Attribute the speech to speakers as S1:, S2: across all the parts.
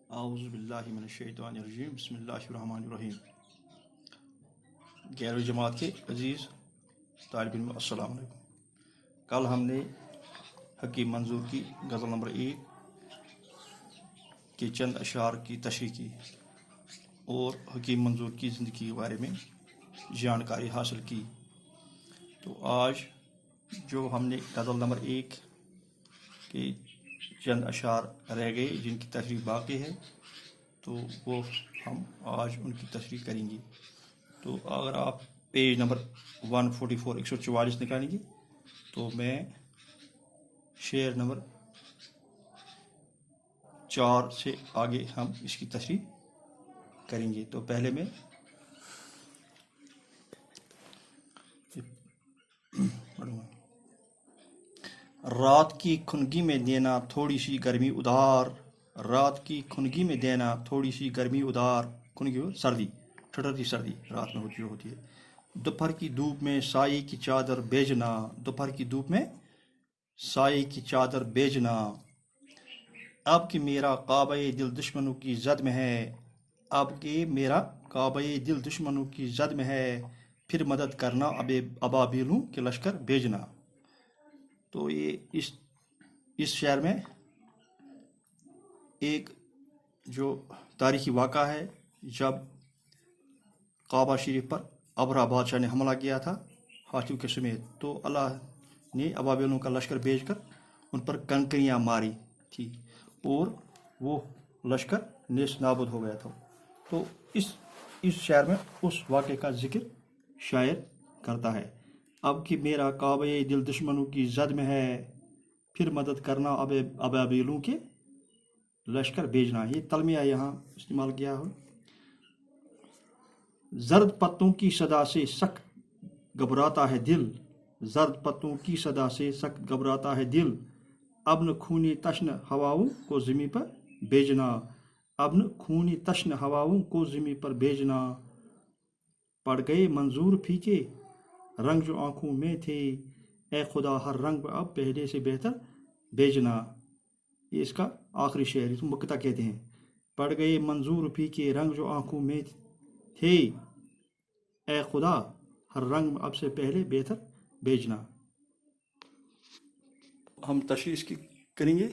S1: اعوذ باللہ من الشیطان الرجیم بسم اللہ الرحمن الرحیم۔ گیارہویں جماعت کے عزیز طالب علم السلام علیکم۔ کل ہم نے حکیم منظور کی غزل نمبر 1 کے چند اشعار کی تشریح کی اور حکیم منظور کی زندگی کے بارے میں جانکاری حاصل کی۔ تو آج جو ہم نے غزل نمبر 1 کے چند اشعار رہ گئے جن کی تشریح باقی ہے، تو وہ ہم آج ان کی تشریح کریں گے۔ تو اگر آپ پیج نمبر 144 144 نکالیں گے تو میں شعر نمبر 4 سے آگے ہم اس کی تشریح کریں گے۔ تو پہلے میں رات کی کھنگی میں دینا تھوڑی سی گرمی ادھار، رات کی کھنگی میں دینا تھوڑی سی گرمی ادھار، کھنگی سردی، ٹھٹھرتی سردی رات میں ہوتی ہے۔ دوپہر کی دھوپ میں سائے کی چادر بھیجنا، دوپہر کی دھوپ میں سائے کی چادر بھیجنا، اب کہ میرا کعبہ دل دشمنوں کی زد میں ہے، اب کہ میرا کعبہ دل دشمنوں کی زد میں ہے، پھر مدد کرنا ابابیلوں کے لشکر بھیجنا۔ تو یہ اس شعر میں ایک جو تاریخی واقعہ ہے جب کعبہ شریف پر ابرہہ بادشاہ نے حملہ کیا تھا ہاتھیوں کے سمیت، تو اللہ نے ابابیلوں کا لشکر بھیج کر ان پر کنکریاں ماری تھی اور وہ لشکر نیست نابود ہو گیا تھا۔ تو اس شعر میں اس واقعے کا ذکر شاعر کرتا ہے، اب کہ میرا کعبہ دل دشمنوں کی زد میں ہے، پھر مدد کرنا ابابیلوں کے لشکر بھیجنا۔ یہ تلمیہ یہاں استعمال کیا ہو۔ زرد پتوں کی صدا سے سخت گھبراتا ہے دل، زرد پتوں کی صدا سے سخت گھبراتا ہے دل، ابن خونی تشن ہواؤں کو زمیں پر بھیجنا، ابن خونی تشن ہواؤں کو زمیں پر بھیجنا، پڑ گئے منظور پھیکے رنگ جو آنکھوں میں تھے، اے خدا ہر رنگ اب پہلے سے بہتر بھیجنا۔ یہ اس کا آخری شعر، اس کو مقطع کہتے ہیں۔ پڑ گئے منظور پھیکے رنگ جو آنکھوں میں تھے، اے خدا ہر رنگ اب سے پہلے بہتر بھیجنا۔ ہم تشریح اس کی کریں گے۔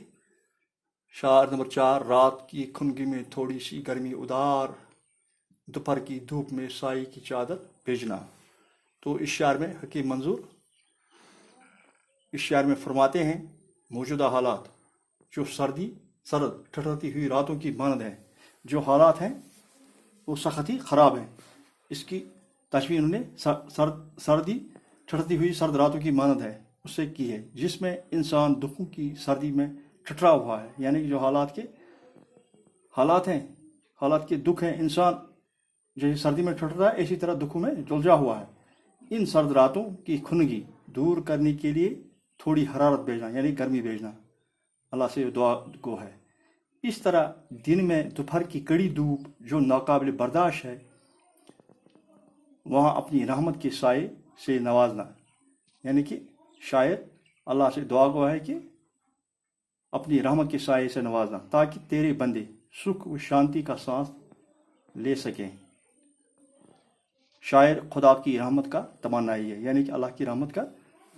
S1: شعر نمبر 4، رات کی کھنگی میں تھوڑی سی گرمی ادھار، دوپہر کی دھوپ میں سائے کی چادر بھیجنا۔ تو اس شعر میں حکیم منظور اس شعر میں فرماتے ہیں موجودہ حالات جو سرد ٹھٹھرتی ہوئی راتوں کی مانند ہیں، جو حالات ہیں وہ سخت ہی خراب ہیں۔ اس کی تشبیہ انہوں نے سردی ٹھٹھرتی ہوئی سرد راتوں کی مانند ہے اس سے کی ہے، جس میں انسان دکھوں کی سردی میں ٹھٹرا ہوا ہے، یعنی کہ جو حالات ہیں، حالات کے دکھ ہیں، انسان جیسے سردی میں ٹھٹرا ہے اسی طرح دکھوں میں جلجا ہوا ہے۔ ان سرد راتوں کی کھنگی دور کرنے کے لیے تھوڑی حرارت بھیجنا، یعنی گرمی بھیجنا، اللہ سے دعا گو ہے۔ اس طرح دن میں دوپہر کی کڑی دھوپ جو ناقابل برداشت ہے، وہاں اپنی رحمت کے سائے سے نوازنا، یعنی کہ شاعر اللہ سے دعا گو ہے کہ اپنی رحمت کے سائے سے نوازنا تاکہ تیرے بندے سکھ و شانتی کا سانس لے سکیں۔ شاعر خدا کی رحمت کا تمنائی ہے، یعنی کہ اللہ کی رحمت کا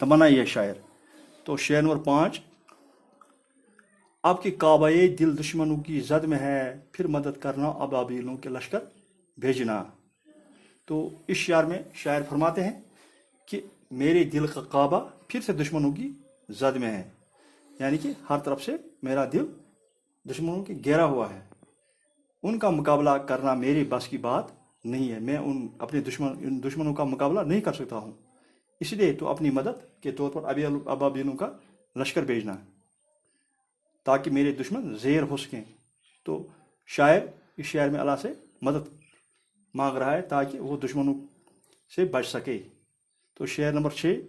S1: تمنائی ہے شاعر۔ تو شعر نمبر 5، اب کہ کعبہ دل دشمنوں کی زد میں ہے، پھر مدد کرنا ابابیلوں کے لشکر بھیجنا۔ تو اس شعر میں شاعر فرماتے ہیں کہ میرے دل کا کعبہ پھر سے دشمنوں کی زد میں ہے، یعنی کہ ہر طرف سے میرا دل دشمنوں کے گھیرا ہوا ہے، ان کا مقابلہ کرنا میرے بس کی بات نہیں ہے، میں اپنے دشمنوں کا مقابلہ نہیں کر سکتا ہوں، اس لیے تو اپنی مدد کے طور پر ابابیلوں کا لشکر بھیجنا تاکہ میرے دشمن زیر ہو سکیں۔ تو شاعر اس شعر میں اللہ سے مدد مانگ رہا ہے تاکہ وہ دشمنوں سے بچ سکے۔ تو شعر نمبر 6،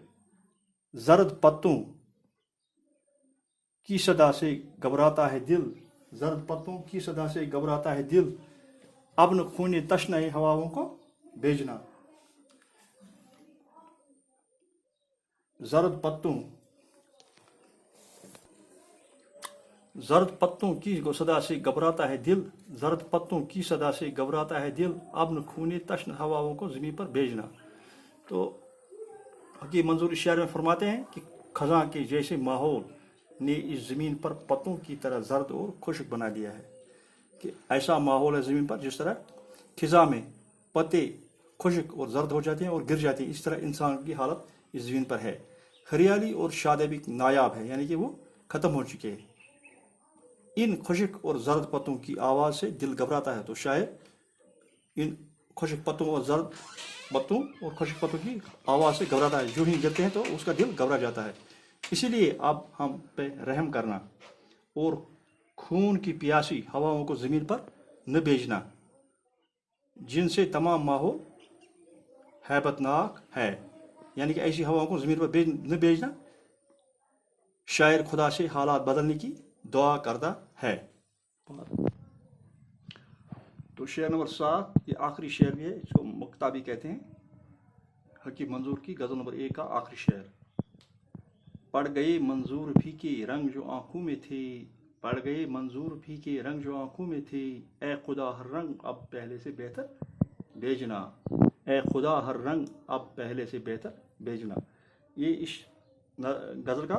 S1: زرد پتوں کی صدا سے گھبراتا ہے دل، زرد پتوں کی صدا سے گھبراتا ہے دل، ابن خون تشنہ ہواؤں کو بھیجنا۔ زرد پتوں زرد پتوں کی صدا سے گھبراتا ہے دل، زرد پتوں کی صدا سے گھبراتا ہے دل، اب نہ خونے تشن ہواؤں کو زمین پر بھیجنا۔ تو حکیم منظور اس شعر میں فرماتے ہیں کہ خزاں کے جیسے ماحول نے اس زمین پر پتوں کی طرح زرد اور خشک بنا دیا ہے، کہ ایسا ماحول ہے زمین پر جس طرح خزاں میں پتے خشک اور زرد ہو جاتے ہیں اور گر جاتے ہیں، اس طرح انسان کی حالت اس زمین پر ہے۔ ہریالی اور شادابی نایاب ہے، یعنی کہ وہ ختم ہو چکے ہیں۔ ان خشک اور زرد پتوں کی آواز سے دل گھبراتا ہے۔ تو شاعر ان خشک پتوں اور زرد پتوں اور خشک پتوں کی آواز سے گھبراتا ہے، جو ہی گرتے ہیں تو اس کا دل گھبرا جاتا ہے۔ اسی لیے اب ہم پہ رحم کرنا اور خون کی پیاسی ہواؤں کو زمین پر نہ بھیجنا، جن سے تمام ماحول ہیبت ناک ہے، یعنی کہ ایسی ہواؤں کو زمین پر نہ بھیجنا۔ شاعر خدا سے حالات بدلنے کی دعا کرتا ہے۔ تو شعر نمبر 7 یہ آخری شعر بھی ہے، اس کو مقطع بھی کہتے ہیں، حکیم منظور کی غزل نمبر 1 کا آخری شعر۔ پڑ گئے منظور پھیکے رنگ جو آنکھوں میں تھے، پڑ گئے منظور پھیکے رنگ جو آنکھوں میں تھے، اے خدا ہر رنگ اب پہلے سے بہتر بھیجنا، اے خدا ہر رنگ اب پہلے سے بہتر بھیجنا۔ یہ اس غزل کا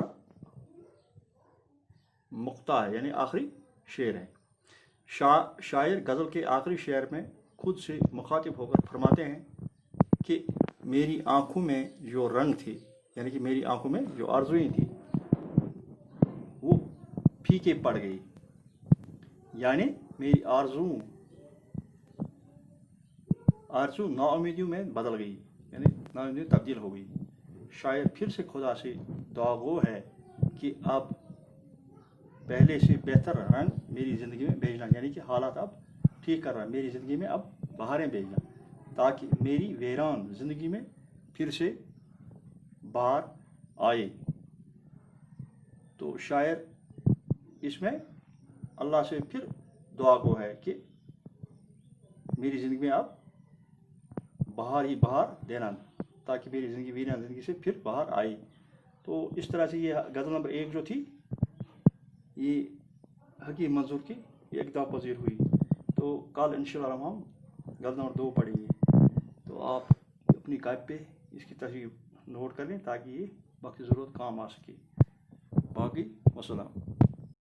S1: مقطع ہے، یعنی آخری شعر ہے۔ شاعر غزل کے آخری شعر میں خود سے مخاطب ہو کر فرماتے ہیں کہ میری آنکھوں میں جو رنگ تھے، یعنی کہ میری آنکھوں میں جو آرزوئیں تھیں وہ پھیکے پڑ گئی، یعنی میری آرزو نا امیدیوں میں بدل گئی، یعنی نا امیدیوں تبدیل ہو گئی۔ شاعر پھر سے خدا سے دعا گو ہے کہ اب پہلے سے بہتر رنگ میری زندگی میں بھیجنا، یعنی کہ حالات اب ٹھیک کر رہا ہے، میری زندگی میں اب بہاریں بھیجنا، تاکہ میری ویران زندگی میں پھر سے بہار آئے۔ تو شاعر اس میں اللہ سے پھر دعا گو ہے کہ میری زندگی میں اب بہار ہی بہار دینا، تاکہ میری زندگی ویران زندگی سے پھر بہار آئی۔ تو اس طرح سے یہ غزل نمبر 1 جو تھی یہ حکیم منظور کی اقتدا پذیر ہوئی۔ تو کل انشاءاللہ ہم غزل نمبر 2 پڑھیں گے، تو آپ اپنی کاپی پہ اس کی تصویر نوٹ کر لیں تاکہ یہ وقت ضرورت کام آ سکے۔ باقی وسلام۔